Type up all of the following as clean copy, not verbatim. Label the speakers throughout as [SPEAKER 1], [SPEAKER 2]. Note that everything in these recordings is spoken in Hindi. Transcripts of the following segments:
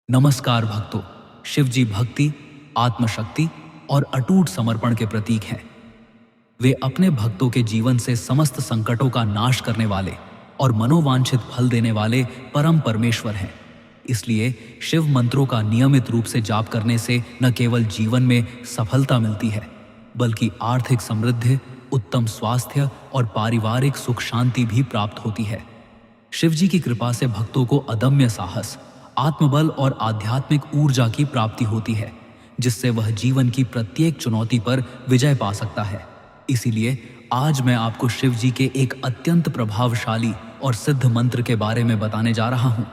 [SPEAKER 1] नमस्कार भक्तों। शिव जी भक्ति, आत्मशक्ति और अटूट समर्पण के प्रतीक हैं। वे अपने भक्तों के जीवन से समस्त संकटों का नाश करने वाले और मनोवांछित फल देने वाले परम परमेश्वर हैं। इसलिए शिव मंत्रों का नियमित रूप से जाप करने से न केवल जीवन में सफलता मिलती है, बल्कि आर्थिक समृद्धि, उत्तम स्वास्थ्य और पारिवारिक सुख शांति भी प्राप्त होती है। शिव जी की कृपा से भक्तों को अदम्य साहस, आत्मबल और आध्यात्मिक ऊर्जा की प्राप्ति होती है, जिससे वह जीवन की प्रत्येक चुनौती पर विजय पा सकता है। इसीलिए आज मैं आपको शिव जी के एक अत्यंत प्रभावशाली और सिद्ध मंत्र के बारे में बताने जा रहा हूं,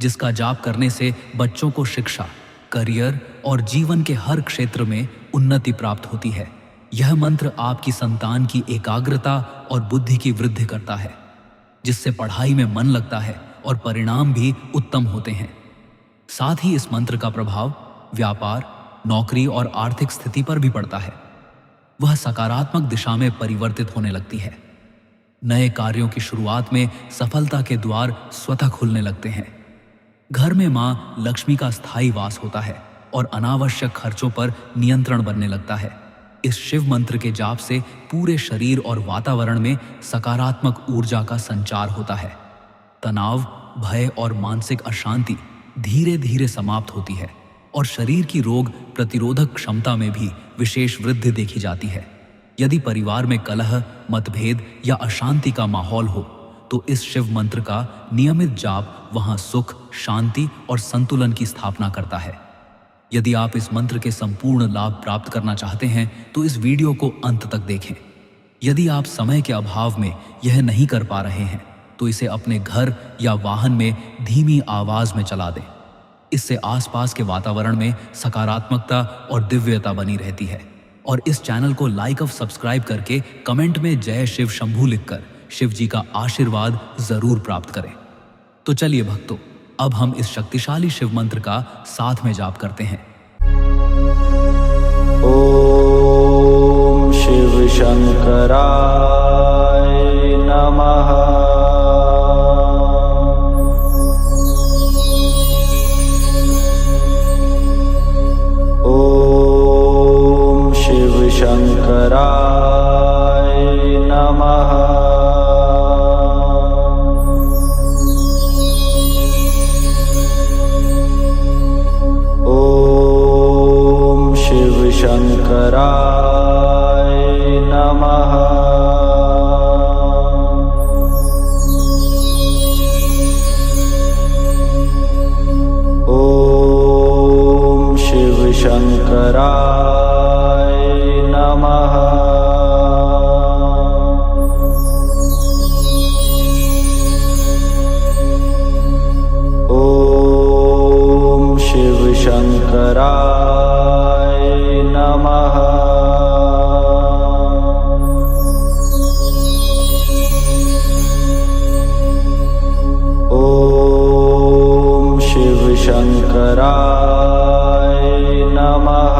[SPEAKER 1] जिसका जाप करने से बच्चों को शिक्षा, करियर और जीवन के हर क्षेत्र में उन्नति प्राप्त होती है। यह मंत्र आपकी संतान की एकाग्रता और बुद्धि की वृद्धि करता है, जिससे पढ़ाई में मन लगता है और परिणाम भी उत्तम होते हैं। साथ ही इस मंत्र का प्रभाव व्यापार, नौकरी और आर्थिक स्थिति पर भी पड़ता है। वह सकारात्मक दिशा में परिवर्तित होने लगती है। नए कार्यों की शुरुआत में सफलता के द्वार स्वतः खुलने लगते हैं। घर में मां लक्ष्मी का स्थायी वास होता है और अनावश्यक खर्चों पर नियंत्रण बनने लगता है। इस शिव मंत्र के जाप से पूरे शरीर और वातावरण में सकारात्मक ऊर्जा का संचार होता है। तनाव, भय और मानसिक अशांति धीरे धीरे समाप्त होती है और शरीर की रोग प्रतिरोधक क्षमता में भी विशेष वृद्धि देखी जाती है। यदि परिवार में कलह, मतभेद या अशांति का माहौल हो, तो इस शिव मंत्र का नियमित जाप वहां सुख, शांति और संतुलन की स्थापना करता है। यदि आप इस मंत्र के संपूर्ण लाभ प्राप्त करना चाहते हैं, तो इस वीडियो को अंत तक देखें। यदि आप समय के अभाव में यह नहीं कर पा रहे हैं, तो इसे अपने घर या वाहन में धीमी आवाज में चला दें। इससे आसपास के वातावरण में सकारात्मकता और दिव्यता बनी रहती है। और इस चैनल को लाइक और सब्सक्राइब करके कमेंट में जय शिव शंभू लिखकर शिव जी का आशीर्वाद जरूर प्राप्त करें। तो चलिए भक्तों, अब हम इस शक्तिशाली शिव मंत्र का साथ में जाप करते हैं।
[SPEAKER 2] ओम शिव शंकराय नमः। ओम शिव शंकराय नमः। ओम शिव शंकराय नमः। ओम शिव शंकराय नमः। ओम शिव शंकराय नमः। ओम शिव शंकराय नमः।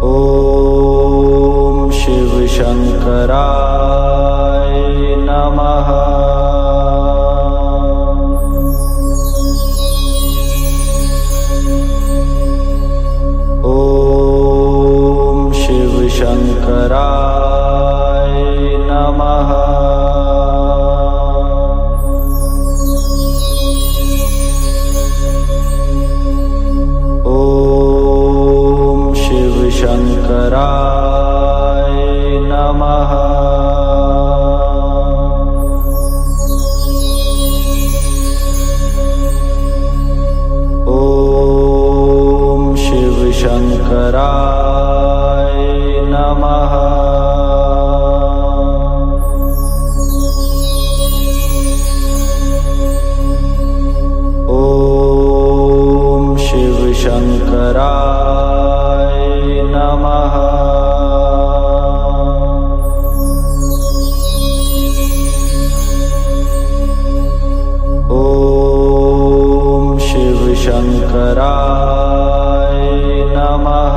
[SPEAKER 2] ओम शिव शंकराय नमः। ओम शिव शंकराय नमः। ओम शिव शंकराय नमः। ओम शिव शंकराय नमः। ओम शिव शंकराय नमः। ओम शिव शंकराय नमः।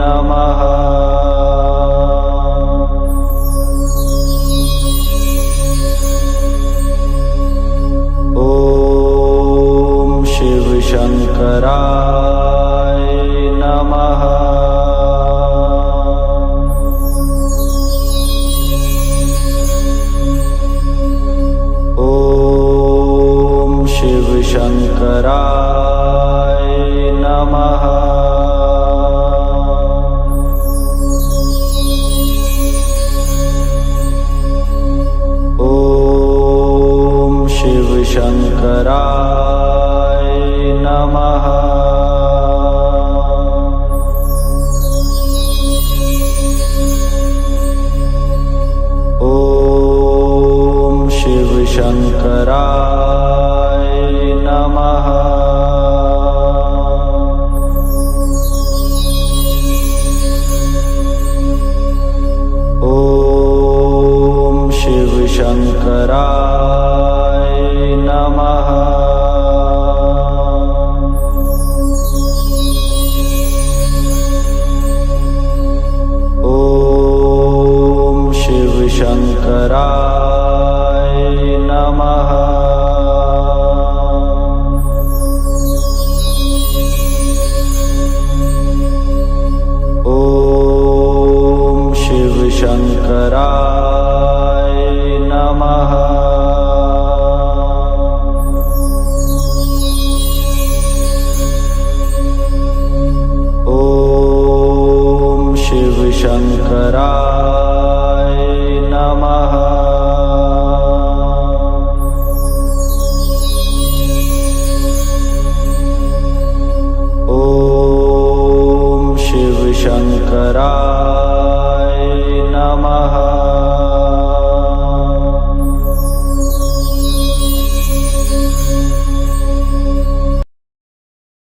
[SPEAKER 2] नमः। ओम शिव शंकराय नमः। ओम शिव शंकराय नमः। ओम शिव शंकराय नमः। ओम शिव शंकराय नमः। ओम शिव शंकराय नमः। ओम शिव शंकराय नमः। ओम शिव शंकराय नमः। ओम शिव शंकराय नमः। ओम शिव शंकराय